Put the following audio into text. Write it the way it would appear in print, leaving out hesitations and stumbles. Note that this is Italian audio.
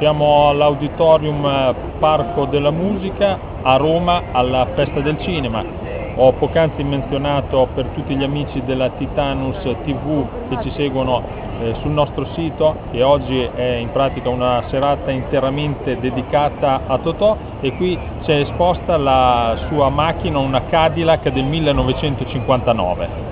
Siamo all'Auditorium Parco della Musica a Roma alla Festa del Cinema. Ho poc'anzi menzionato per tutti gli amici della Titanus TV che ci seguono sul nostro sito che oggi è in pratica una serata interamente dedicata a Totò, e qui c'è esposta la sua macchina, una Cadillac del 1959.